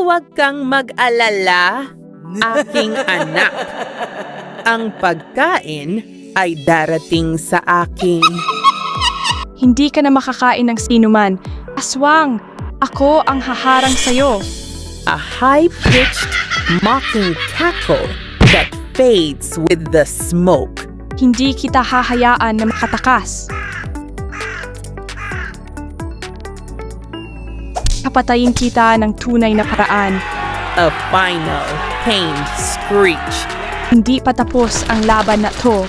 Huwag kang mag-alala, aking anak. Ang pagkain ay darating sa akin. Hindi ka na makakain ng sinuman. Aswang, ako ang haharang sa'yo. A high-pitched, mocking cackle that fades with the smoke. Hindi kita hahayaan na makatakas. Papatayin kita ng tunay na paraan. A final, pained screech. Hindi pa tapos ang laban na to.